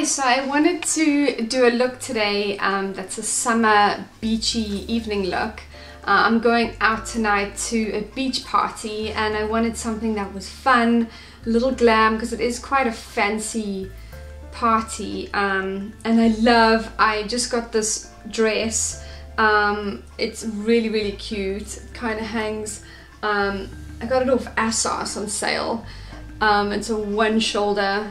So I wanted to do a look today that's a summer beachy evening look. I'm going out tonight to a beach party and I wanted something that was fun, a little glam, because it is quite a fancy party. And I just got this dress. It's really cute. It kind of hangs, I got it off ASOS on sale. It's a one shoulder,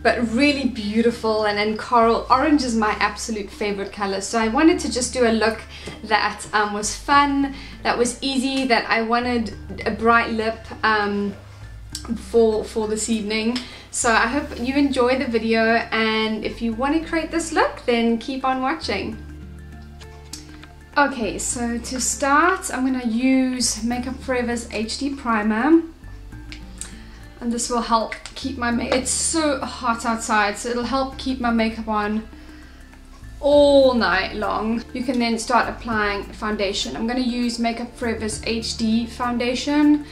but really beautiful, and then coral orange is my absolute favorite color. So I wanted to just do a look that was fun, that was easy, that I wanted a bright lip for this evening. So I hope you enjoy the video, and if you want to create this look, then keep on watching. Okay, so to start, I'm gonna use Makeup Forever's HD Primer. And this will help keep my makeup, it's so hot outside, so it'll help keep my makeup on all night long. You can then start applying foundation. I'm going to use Makeup Forever's HD foundation.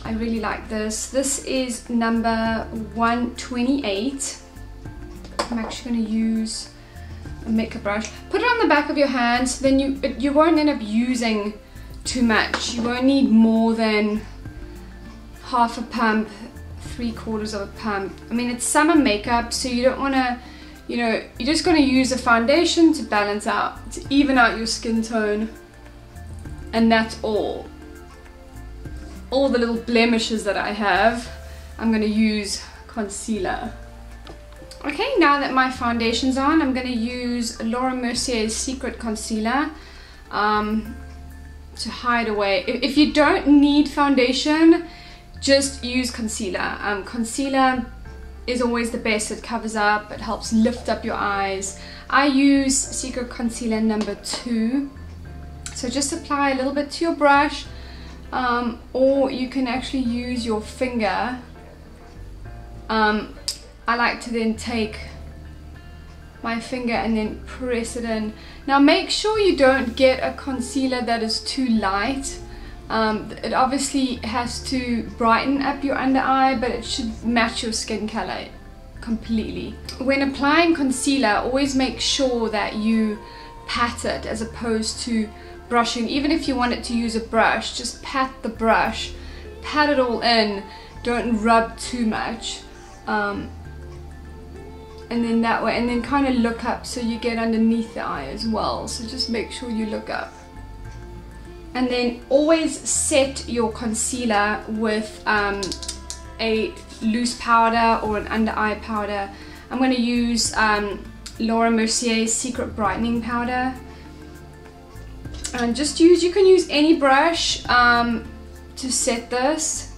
I really like this. This is number 128. I'm actually going to use a makeup brush. Put it on the back of your hand, so then you won't end up using too much. You won't need more than half a pump, 3/4 of a pump. I mean, it's summer makeup, so you don't want to, you know, you're just going to use a foundation to balance out, to even out your skin tone, and that's all. All the little blemishes that I have, I'm going to use concealer. Okay, now that my foundation's on, I'm going to use Laura Mercier's Secret Concealer to hide away. If you don't need foundation, just use concealer. Concealer is always the best. It covers up, it helps lift up your eyes. I use Secret Concealer number 2. So just apply a little bit to your brush, or you can actually use your finger. I like to then take my finger and then press it in. Now make sure you don't get a concealer that is too light. It obviously has to brighten up your under eye, but it should match your skin color completely. When applying concealer, always make sure that you pat it as opposed to brushing. Even if you wanted to use a brush, just pat the brush, pat it all in, don't rub too much. And then that way, and then kind of look up so you get underneath the eye as well. So just make sure you look up. And then always set your concealer with a loose powder or an under eye powder. I'm going to use Laura Mercier's Secret Brightening Powder. And just use, you can use any brush to set this.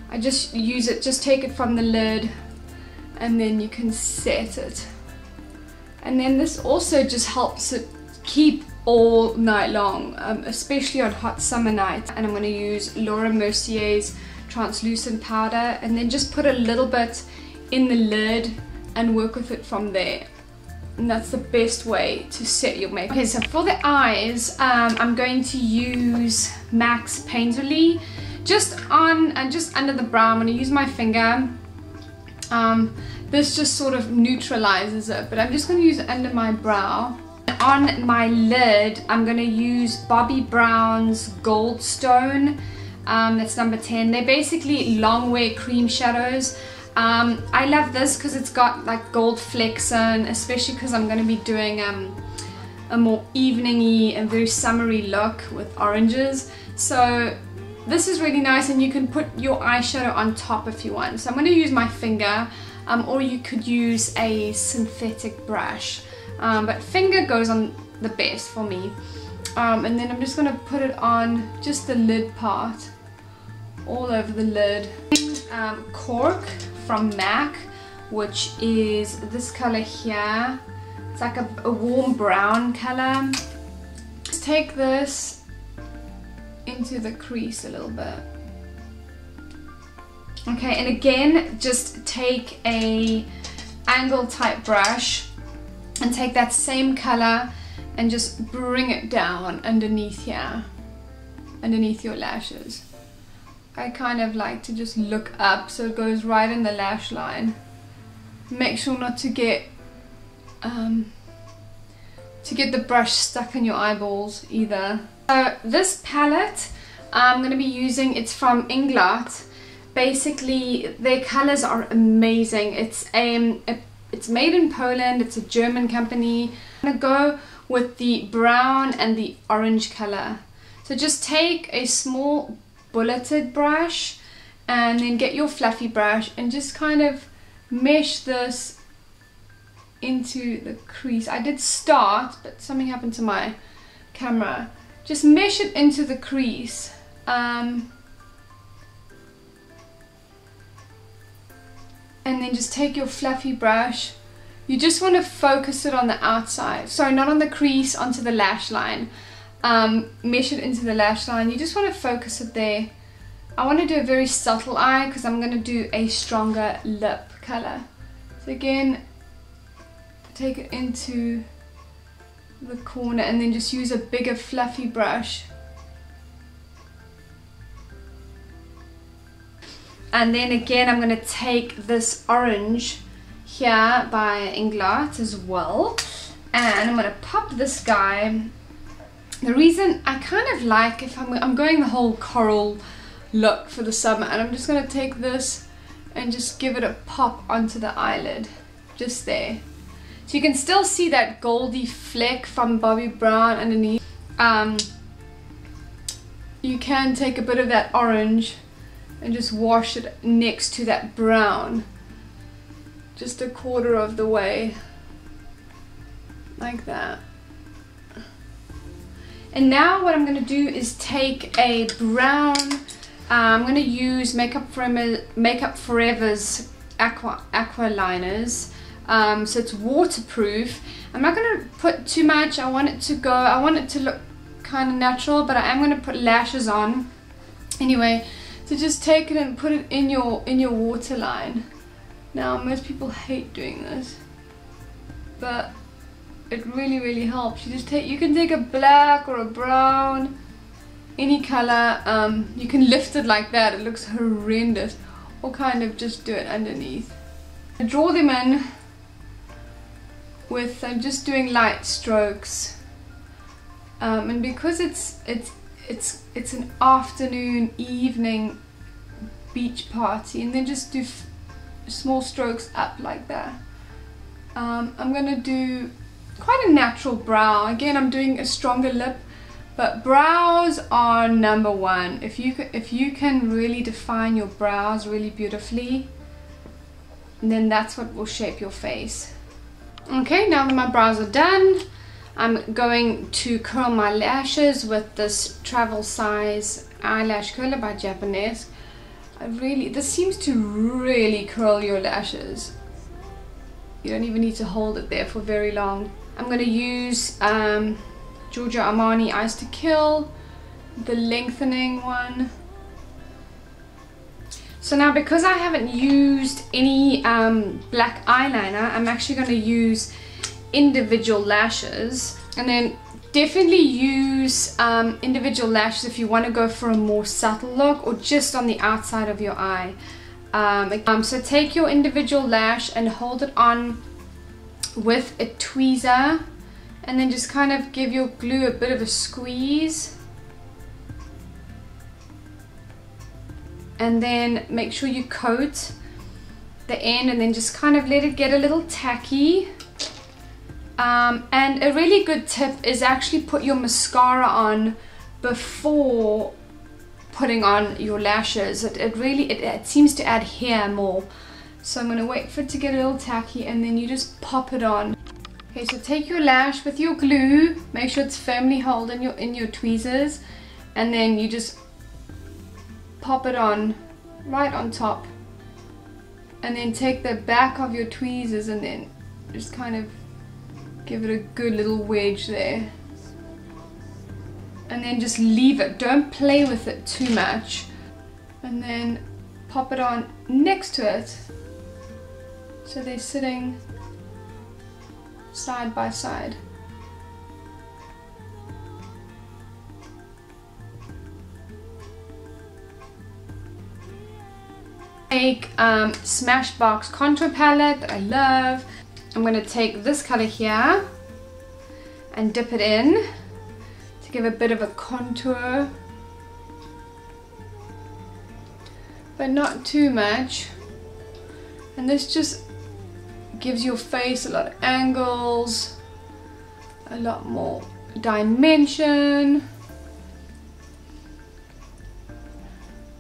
I just use it, just take it from the lid and then you can set it. And then this also just helps it keep all night long, especially on hot summer nights. And I'm going to use Laura Mercier's translucent powder and then just put a little bit in the lid and work with it from there. And that's the best way to set your makeup. Okay, so for the eyes, I'm going to use MAC's Painterly just on and just under the brow. I'm going to use my finger. This just sort of neutralizes it, but I'm just going to use it under my brow. On my lid, I'm going to use Bobbi Brown's Goldstone. That's number 10. They're basically long wear cream shadows. I love this because it's got like gold flecks in, especially because I'm going to be doing a more evening-y and very summery look with oranges. So this is really nice, and you can put your eyeshadow on top if you want. So I'm going to use my finger, or you could use a synthetic brush. But finger goes on the best for me. And then I'm just going to put it on just the lid part, all over the lid. Cork from MAC, which is this color here. It's like a warm brown color. Just take this into the crease a little bit. Okay, and again, just take a angle type brush and take that same color and just bring it down underneath here, underneath your lashes. I kind of like to just look up so it goes right in the lash line. Make sure not to get the brush stuck in your eyeballs either. So this palette I'm going to be using, it's from Inglot. Basically their colors are amazing. It's made in Poland, it's a German company. I'm going to go with the brown and the orange color. So just take a small bulleted brush and then get your fluffy brush and just kind of mesh this into the crease. I did start, but something happened to my camera. Just mesh it into the crease. And then just take your fluffy brush. You just want to focus it on the outside. Sorry, not on the crease, onto the lash line. Mesh it into the lash line. You just want to focus it there. I want to do a very subtle eye because I'm going to do a stronger lip color. So again, take it into the corner and then just use a bigger fluffy brush. And then again, I'm going to take this orange here by Inglot as well, and I'm going to pop this guy. The reason I kind of like, if I'm going the whole coral look for the summer, and I'm just going to take this and just give it a pop onto the eyelid, just there. So you can still see that goldy fleck from Bobbi Brown underneath. You can take a bit of that orange and just wash it next to that brown, just a quarter of the way, like that. And now what I'm going to do is take a brown, I'm going to use Makeup Forever's aqua liners. So it's waterproof. I'm not going to put too much. I want it to look kind of natural, but I am going to put lashes on anyway. So just take it and put it in your waterline. Now most people hate doing this, but it really helps. You can take a black or a brown, any color. You can lift it like that. It looks horrendous, or kind of just do it underneath. I draw them in with, I'm just doing light strokes, and because it's an afternoon, evening beach party, and then just do small strokes up like that. I'm gonna do quite a natural brow. Again, I'm doing a stronger lip, but brows are number one. If you can really define your brows really beautifully, then that's what will shape your face. Okay, now that my brows are done, I'm going to curl my lashes with this travel size eyelash curler by Japanese. This seems to really curl your lashes. You don't even need to hold it there for very long. I'm going to use Giorgio Armani Eyes to Kill, the lengthening one. So now, because I haven't used any black eyeliner, I'm actually going to use individual lashes. And then definitely use individual lashes if you want to go for a more subtle look, or just on the outside of your eye. So take your individual lash and hold it on with a tweezer, and then just kind of give your glue a bit of a squeeze, and then make sure you coat the end, and then just kind of let it get a little tacky. And a really good tip is actually put your mascara on before putting on your lashes. It seems to add hair more. So I'm going to wait for it to get a little tacky, and then you just pop it on. Okay, so take your lash with your glue, make sure it's firmly held in your tweezers, and then you just pop it on right on top, and then take the back of your tweezers and then just kind of give it a good little wedge there, and then just leave it. Don't play with it too much, and then pop it on next to it so they're sitting side by side. Take Smashbox contour palette that I love. I'm going to take this color here and dip it in to give a bit of a contour, but not too much. And this just gives your face a lot of angles, a lot more dimension,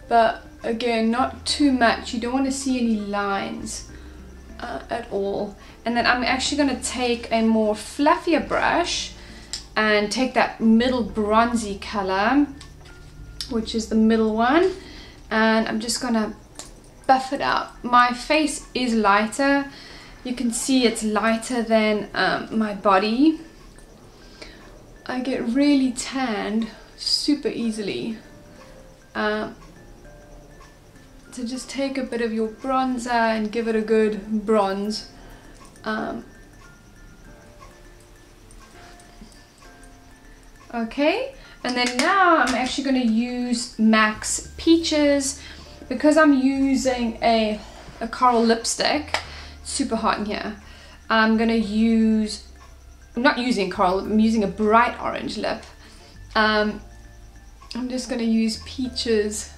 but again, not too much. You don't want to see any lines at all. And then I'm actually going to take a more fluffier brush and take that middle bronzy color, which is the middle one, and I'm just going to buff it out. My face is lighter. You can see it's lighter than my body. I get really tanned super easily. So just take a bit of your bronzer and give it a good bronze. Okay, and then now I'm actually going to use MAC's Peaches because I'm using a coral lipstick. Super hot in here. I'm going to use, I'm not using coral, I'm using a bright orange lip. I'm just going to use Peaches.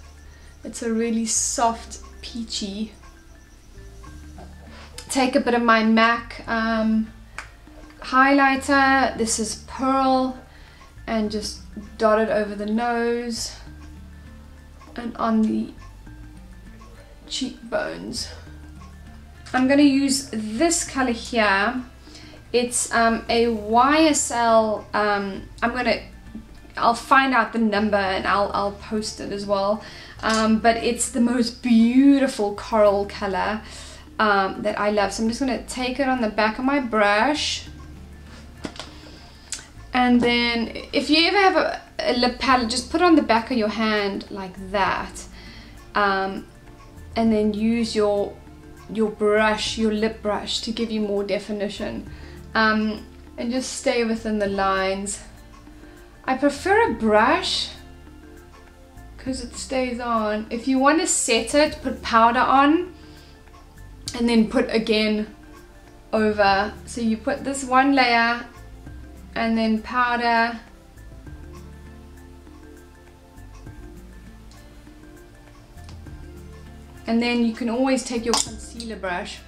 It's a really soft peachy. Take a bit of my MAC highlighter. This is Pearl, and just dot it over the nose and on the cheekbones. I'm going to use this color here. It's a YSL. I'll find out the number and I'll post it as well. But it's the most beautiful coral color that I love. So I'm just going to take it on the back of my brush. And then if you ever have a lip palette, just put it on the back of your hand like that. And then use your brush, your lip brush, to give you more definition. And just stay within the lines. I prefer a brush because it stays on. If you want to set it, put powder on and then put again over. So you put this one layer and then powder, and then you can always take your concealer brush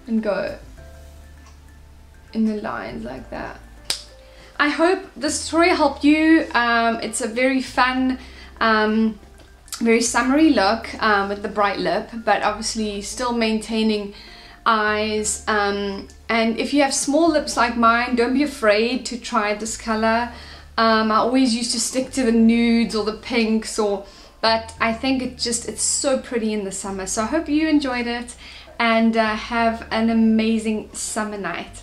and go in the lines like that. I hope this tutorial helped you. It's a very fun, very summery look with the bright lip, but obviously still maintaining eyes. And if you have small lips like mine, don't be afraid to try this color. I always used to stick to the nudes or the pinks, but I think it's so pretty in the summer. So I hope you enjoyed it, and have an amazing summer night.